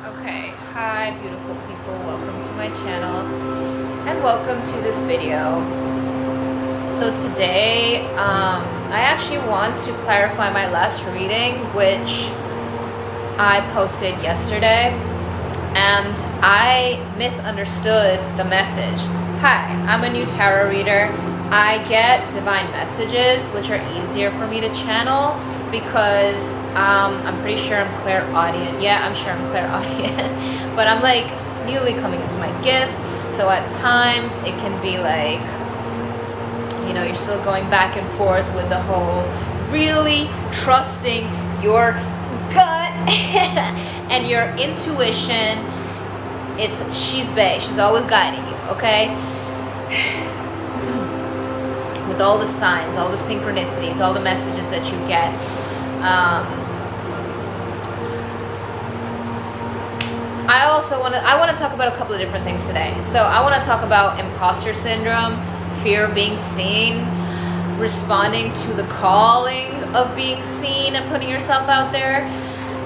Okay, hi beautiful people, welcome to my channel and welcome to this video. So today I actually want to clarify my last reading, which I posted yesterday, and I misunderstood the message. Hi, I'm a new tarot reader. I get divine messages which are easier for me to channel because I'm pretty sure I'm clairaudient. Yeah, I'm sure I'm clairaudient. But I'm like newly coming into my gifts, so at times it can be like, you know, you're still going back and forth with the whole really trusting your gut and your intuition. She's bae, she's always guiding you, okay? With all the signs, all the synchronicities, all the messages that you get. I want to talk about a couple of different things today. So I want to talk about imposter syndrome, fear of being seen, responding to the calling of being seen and putting yourself out there,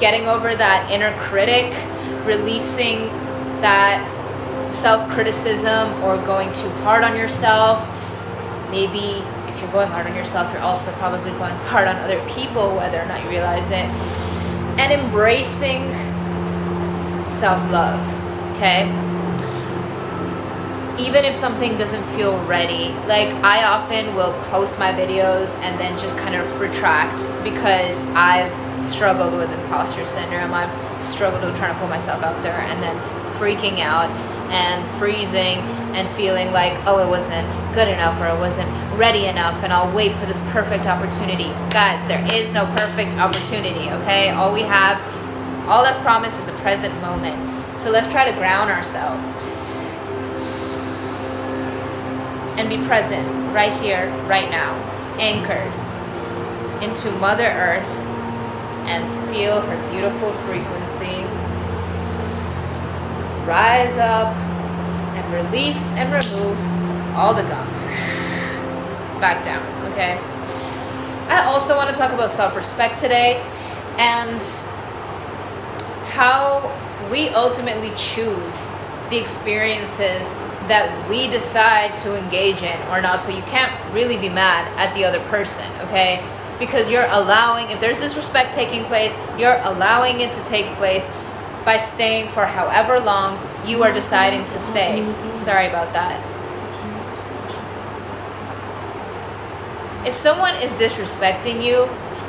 getting over that inner critic, releasing that self-criticism or going too hard on yourself. Maybe if you're going hard on yourself, you're also probably going hard on other people, whether or not you realize it. And embracing self-love, okay? Even if something doesn't feel ready, like I often will post my videos and then just kind of retract because I've struggled with imposter syndrome. I've struggled with trying to pull myself out there and then freaking out and freezing and feeling like, oh, it wasn't good enough or it wasn't ready enough and I'll wait for this perfect opportunity. Guys, there is no perfect opportunity, okay? All we have, all that's promised is the present moment. So let's try to ground ourselves and be present right here, right now, anchored into Mother Earth and feel her beautiful frequency. Rise up and release and remove all the gunk. Back down, okay? I also want to talk about self-respect today and how we ultimately choose the experiences that we decide to engage in or not. So you can't really be mad at the other person, okay? Because you're allowing, if there's disrespect taking place, you're allowing it to take place by staying for however long you are deciding to stay. Sorry about that. If someone is disrespecting you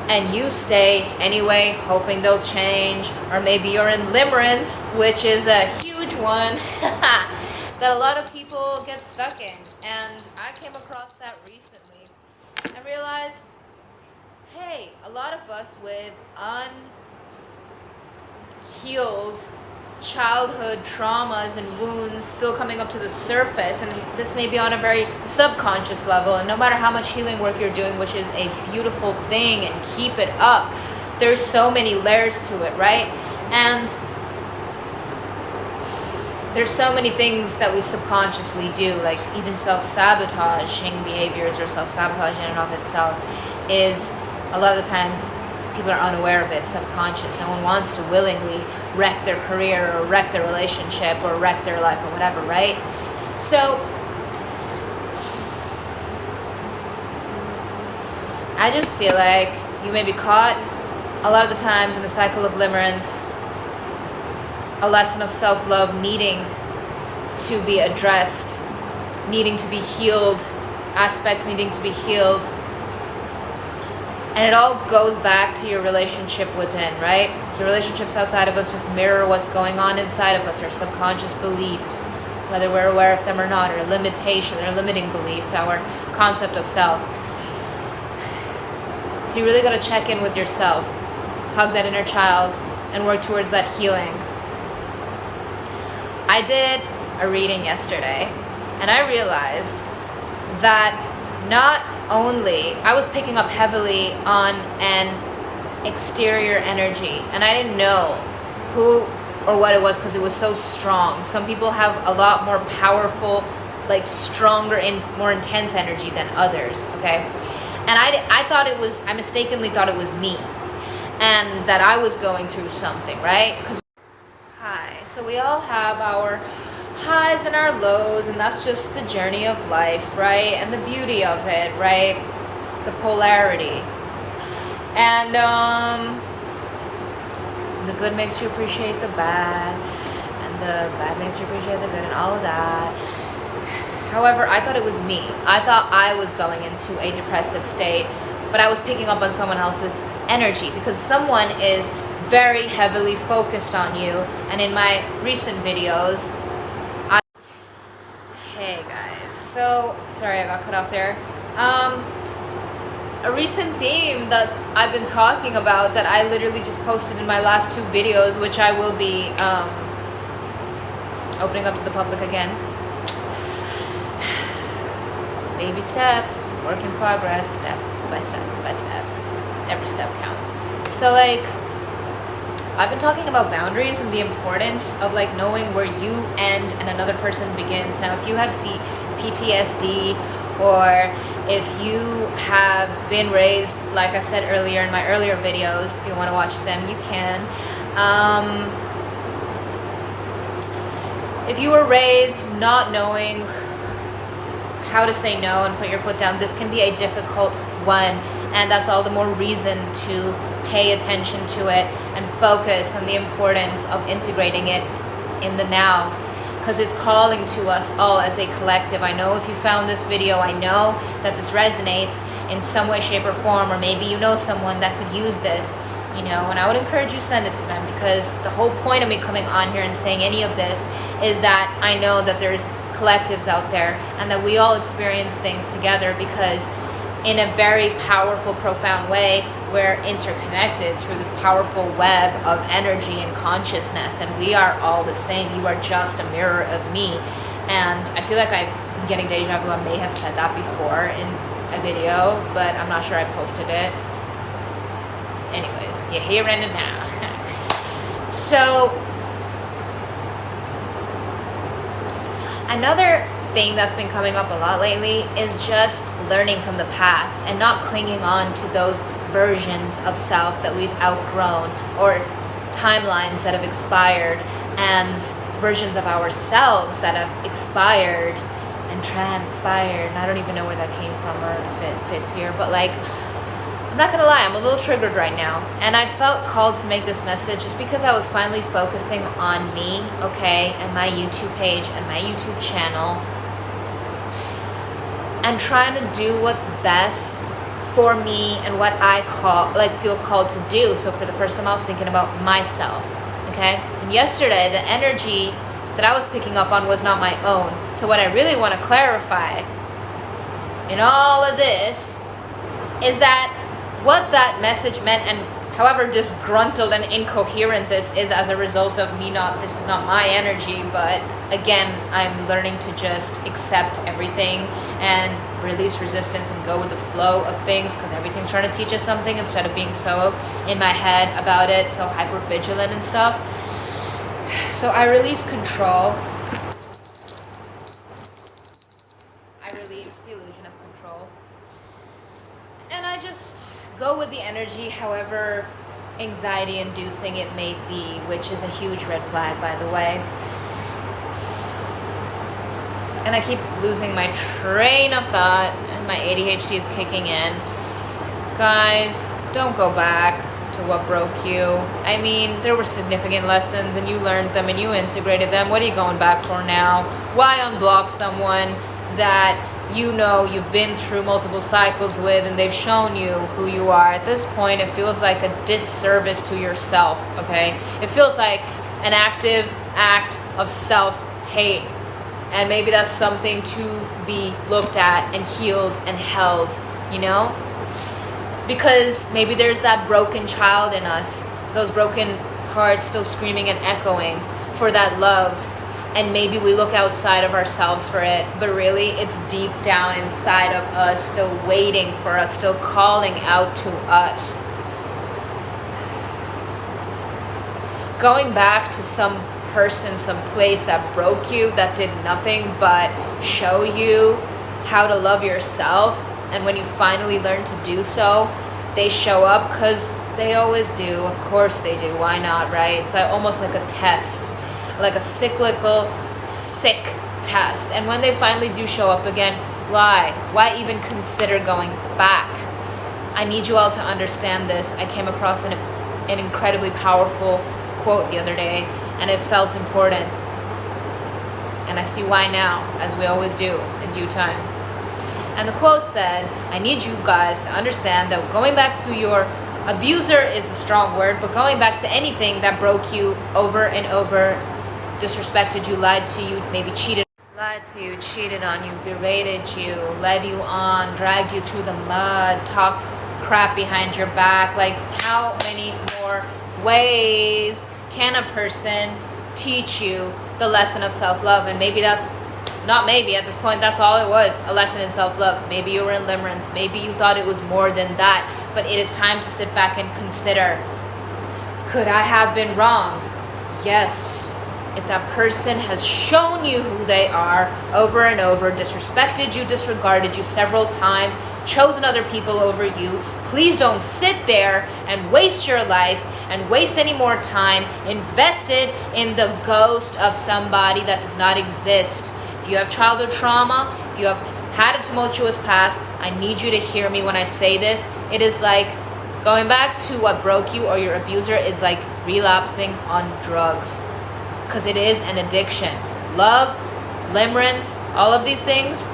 and you stay anyway, hoping they'll change, or maybe you're in limerence, which is a huge one that a lot of people get stuck in. And I came across that recently and realized, hey, a lot of us with unhealed childhood traumas and wounds still coming up to the surface, and this may be on a very subconscious level, and no matter how much healing work you're doing, which is a beautiful thing, and keep it up, there's so many layers to it, right? And there's so many things that we subconsciously do, like even self-sabotaging behaviors or self-sabotage in and of itself is, a lot of the times people are unaware of it, subconscious. No one wants to willingly wreck their career or wreck their relationship or wreck their life or whatever, right? So I just feel like you may be caught a lot of the times in the cycle of limerence, a lesson of self-love needing to be addressed, needing to be healed, aspects needing to be healed. And it all goes back to your relationship within, right? The relationships outside of us just mirror what's going on inside of us, our subconscious beliefs, whether we're aware of them or not, or limitations, or limiting beliefs, our concept of self. So you really got to check in with yourself, hug that inner child, and work towards that healing. I did a reading yesterday, and I realized that not only I was picking up heavily on an exterior energy, and I didn't know who or what it was because it was so strong. Some people have a lot more powerful, like stronger and more intense energy than others, okay? And I mistakenly thought it was me and that I was going through something, right? Hi. So we all have our highs and our lows, and that's just the journey of life, right? And the beauty of it, right? The polarity. And the good makes you appreciate the bad, and the bad makes you appreciate the good, and all of that. However, I thought it was me. I thought I was going into a depressive state, but I was picking up on someone else's energy because someone is very heavily focused on you. And in my recent videos, hey guys, so sorry I got cut off there. A recent theme that I've been talking about that I literally just posted in my last 2 videos, which I will be opening up to the public again. Baby steps, work in progress, step by step by step. Every step counts. So like, I've been talking about boundaries and the importance of like knowing where you end and another person begins. Now, if you have PTSD, or if you have been raised, like I said earlier in my earlier videos, if you want to watch them, you can. If you were raised not knowing how to say no and put your foot down, this can be a difficult one, and that's all the more reason to pay attention to it and focus on the importance of integrating it in the now, because it's calling to us all as a collective. I know if you found this video, I know that this resonates in some way, shape, or form, or maybe you know someone that could use this, you know, and I would encourage you send it to them, because the whole point of me coming on here and saying any of this is that I know that there's collectives out there and that we all experience things together, because in a very powerful, profound way, we're interconnected through this powerful web of energy and consciousness, and we are all the same. You are just a mirror of me. And I feel like I'm getting deja vu. I may have said that before in a video, but I'm not sure I posted it. Anyways, you're hearing it now. So another thing that's been coming up a lot lately is just learning from the past and not clinging on to those versions of self that we've outgrown, or timelines that have expired, and versions of ourselves that have expired and transpired. And I don't even know where that came from or if it fits here, but like, I'm not gonna lie, I'm a little triggered right now, and I felt called to make this message just because I was finally focusing on me, okay, and my YouTube page and my YouTube channel, and trying to do what's best for me and what I feel called to do. So for the first time, I was thinking about myself, okay? And yesterday, the energy that I was picking up on was not my own. So what I really want to clarify in all of this is that what that message meant, and however disgruntled and incoherent this is as a result of me this is not my energy, but again, I'm learning to just accept everything and release resistance and go with the flow of things, because everything's trying to teach us something instead of being so in my head about it, so hyper vigilant and stuff. So I release control. I release the illusion of control. And I just go with the energy, however anxiety inducing it may be, which is a huge red flag, by the way. And I keep losing my train of thought, and my ADHD is kicking in. Guys, don't go back to what broke you. I mean, there were significant lessons, and you learned them, and you integrated them. What are you going back for now? Why unblock someone that you know you've been through multiple cycles with, and they've shown you who you are? At this point, it feels like a disservice to yourself, okay? It feels like an active act of self-hate. And maybe that's something to be looked at and healed and held, you know? Because maybe there's that broken child in us, those broken parts still screaming and echoing for that love. And maybe we look outside of ourselves for it, but really it's deep down inside of us, still waiting for us, still calling out to us. Going back to some person, some place that broke you, that did nothing but show you how to love yourself, and when you finally learn to do so, they show up, because They always do. Of course they do. Why not, right? It's like almost like a test, like a cyclical, sick test. And when they finally do show up again, why? Why even consider going back? I need you all to understand this. I came across an incredibly powerful quote the other day, and it felt important. And I see why now, as we always do in due time. And the quote said, I need you guys to understand that going back to your abuser is a strong word, but going back to anything that broke you over and over, disrespected you, lied to you, maybe cheated to you, cheated on you, berated you, led you on, dragged you through the mud, talked crap behind your back. Like, how many more ways can a person teach you the lesson of self-love? And maybe that's not maybe at this point, that's all it was, a lesson in self-love. Maybe you were in limerence, maybe you thought it was more than that, but it is time to sit back and consider, could I have been wrong? Yes. If that person has shown you who they are over and over, disrespected you, disregarded you several times, chosen other people over you, please don't sit there and waste your life and waste any more time invested in the ghost of somebody that does not exist. If you have childhood trauma, if you have had a tumultuous past, I need you to hear me when I say this. It is like going back to what broke you or your abuser is like relapsing on drugs. Because it is an addiction. Love, limerence, all of these things,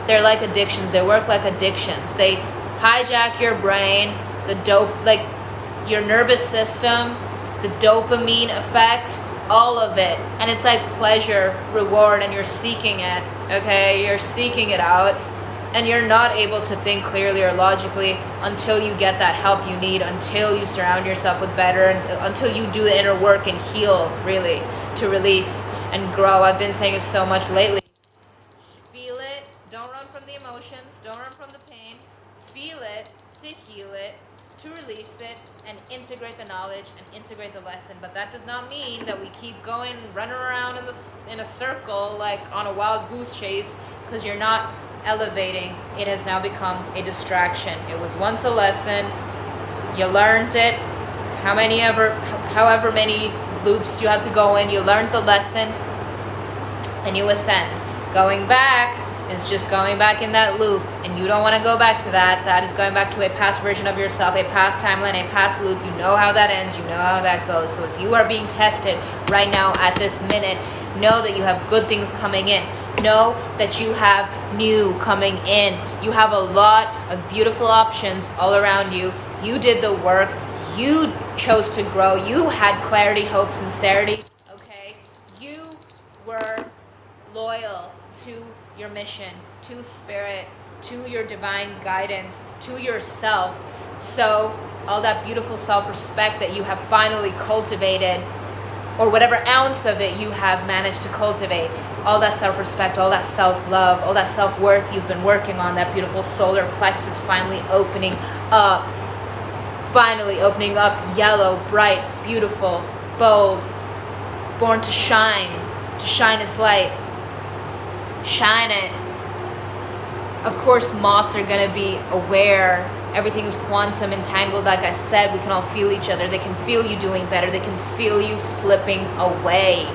they're like addictions. They work like addictions. They hijack your brain, the like your nervous system, the dopamine effect, all of it. And it's like pleasure, reward, and you're seeking it, okay? You're seeking it out, and you're not able to think clearly or logically until you get that help you need, until you surround yourself with better, until you do the inner work and heal, really, to release and grow. I've been saying it so much lately. Feel it. Don't run from the emotions. Don't run from the pain. Feel it to heal it, to release it, and integrate the knowledge and integrate the lesson. But that does not mean that we keep going, running around in a circle like on a wild goose chase, because you're not elevating. It has now become a distraction. It was once a lesson. You learned it. However many loops you have to go in, you learned the lesson, and you ascend. Going back is just going back in that loop, and you don't want to go back to that. That is going back to a past version of yourself, a past timeline, a past loop. You know how that ends, you know how that goes. So if you are being tested right now at this minute, know that you have good things coming in. Know that you have new coming in. You have a lot of beautiful options all around you. You did the work. You chose to grow. You had clarity, hope, sincerity. Okay? You were loyal to your mission, to spirit, to your divine guidance, to yourself. So all that beautiful self-respect that you have finally cultivated, or whatever ounce of it you have managed to cultivate, all that self-respect, all that self-love, all that self-worth you've been working on, that beautiful solar plexus finally opening up, yellow, bright, beautiful, bold, born to shine its light. Shine it. Of course, moths are going to be aware. Everything is quantum entangled. Like I said, we can all feel each other. They can feel you doing better. They can feel you slipping away.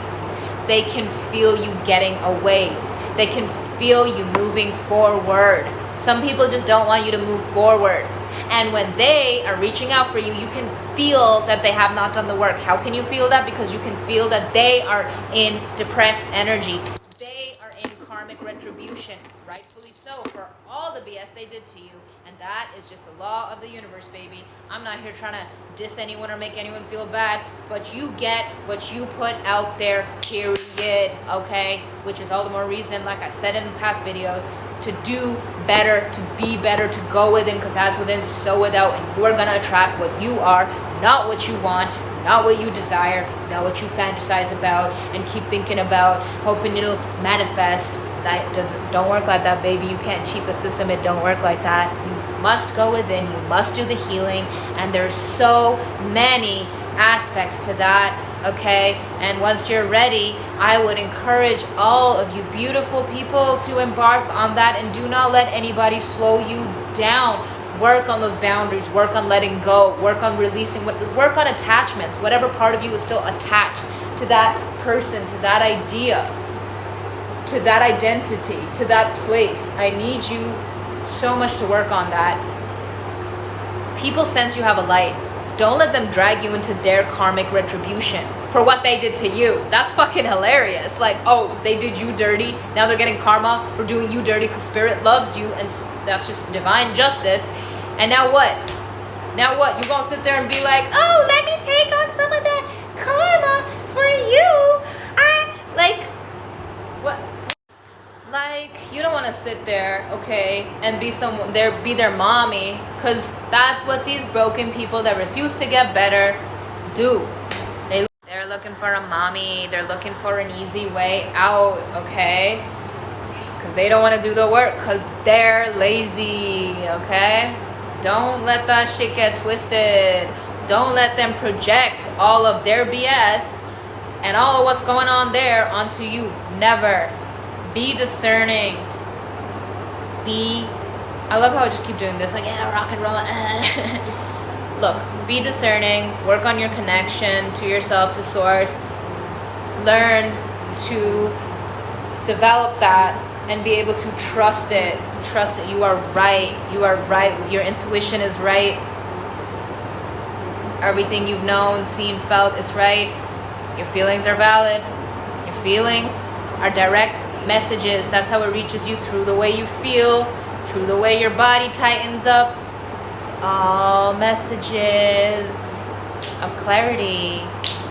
They can feel you getting away. They can feel you moving forward. Some people just don't want you to move forward. And when they are reaching out for you, you can feel that they have not done the work. How can you feel that? Because you can feel that they are in depressed energy. They are in karmic retribution, rightfully so, for all the BS they did to you. And that is just the law of the universe, baby. I'm not here trying to diss anyone or make anyone feel bad, but you get what you put out there, period, okay? Which is all the more reason, like I said in past videos, to do better, to be better, to go within, because as within, so without, and you are going to attract what you are, not what you want, not what you desire, not what you fantasize about and keep thinking about, hoping it'll manifest. That don't work like that, baby. You can't cheat the system. It don't work like that. You must go within. You must do the healing, and there's so many aspects to that, okay? And once you're ready, I would encourage all of you beautiful people to embark on that, and do not let anybody slow you down. Work on those boundaries, work on letting go, work on releasing, work on attachments, whatever part of you is still attached to that person, to that idea, to that identity, to that place. I need you so much to work on that. People sense you have a light. Don't let them drag you into their karmic retribution for what they did to you. That's fucking hilarious. Like, oh, they did you dirty. Now they're getting karma for doing you dirty because spirit loves you, and that's just divine justice. And now what? Now what? You gonna sit there and be like, oh, let me take on some of that karma for you? Like, what? Like, you don't want to sit there, okay, and be their mommy, because that's what these broken people that refuse to get better do. They're looking for a mommy. They're looking for an easy way out, okay? Because they don't want to do the work because they're lazy, okay? Don't let that shit get twisted. Don't let them project all of their BS and all of what's going on there onto you. Never. Be discerning. I love how I just keep doing this, like, yeah, rock and roll. Look, be discerning. Work on your connection to yourself, to source. Learn to develop that and be able to trust it. Trust that you are right. You are right. Your intuition is right. Everything you've known, seen, felt, it's right. Your feelings are valid. Your feelings are direct messages. That's how it reaches you, through the way you feel, through the way your body tightens up. It's all messages of clarity.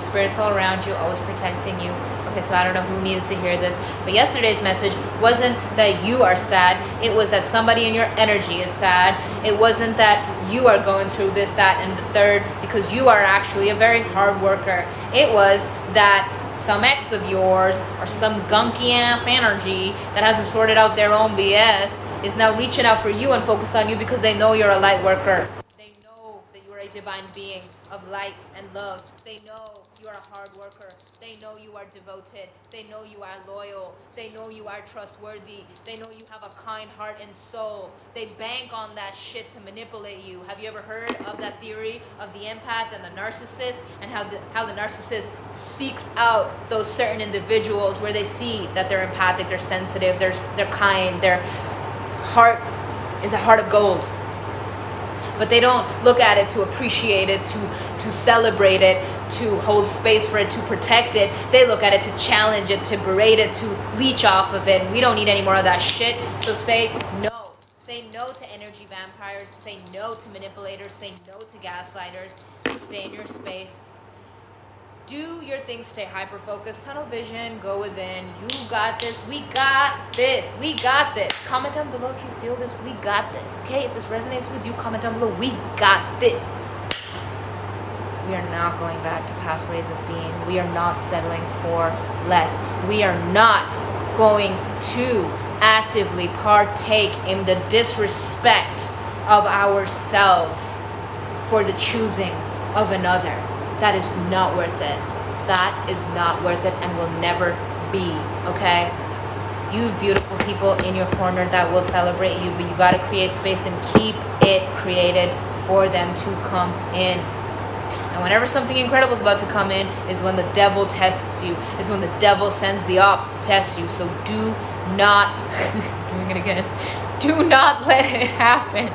Spirits all around you, always protecting you. Okay, so I don't know who needed to hear this, but yesterday's message wasn't that you are sad. It was that somebody in your energy is sad. It wasn't that you are going through this, that, and the third, because you are actually a very hard worker. It was that some ex of yours or some gunky ass energy that hasn't sorted out their own BS is now reaching out for you and focused on you because they know you're a light worker. They know that you're a divine being of light and love. They know you are a hard worker. They know you are devoted. They know you are loyal. They know you are trustworthy. They know you have a kind heart and soul. They bank on that shit to manipulate you. Have you ever heard of that theory of the empath and the narcissist, and how the narcissist seeks out those certain individuals where they see that they're empathic, they're sensitive, they're kind, their heart is a heart of gold. But they don't look at it to appreciate it, to celebrate it, to hold space for it, to protect it. They look at it to challenge it, to berate it, to leech off of it. We don't need any more of that shit. So say no. Say no to energy vampires. Say no to manipulators. Say no to gaslighters. Stay in your space. Do your thing. Stay hyper-focused. Tunnel vision. Go within. You got this. We got this. We got this. Comment down below if you feel this. We got this. Okay? If this resonates with you, comment down below. We got this. We are not going back to past ways of being. We are not settling for less. We are not going to actively partake in the disrespect of ourselves for the choosing of another. That is not worth it. That is not worth it and will never be, okay? You have beautiful people in your corner that will celebrate you, but you got to create space and keep it created for them to come in. And whenever something incredible is about to come in is when the devil tests you. Is when the devil sends the ops to test you. So do not, doing it again, do not let it happen,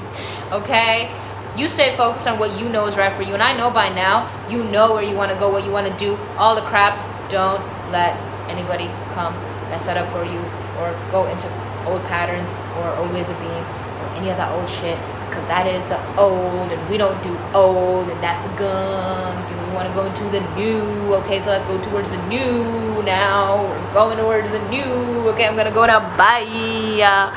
okay? You stay focused on what you know is right for you. And I know by now, you know where you want to go, what you want to do, all the crap. Don't let anybody come mess that up for you or go into old patterns or old ways of being or any of that old shit. Because that is the old, and we don't do old, and that's the gunk, and we want to go into the new. Okay, so let's go towards the new now. We're going towards the new. Okay, I'm going to go now. Bye.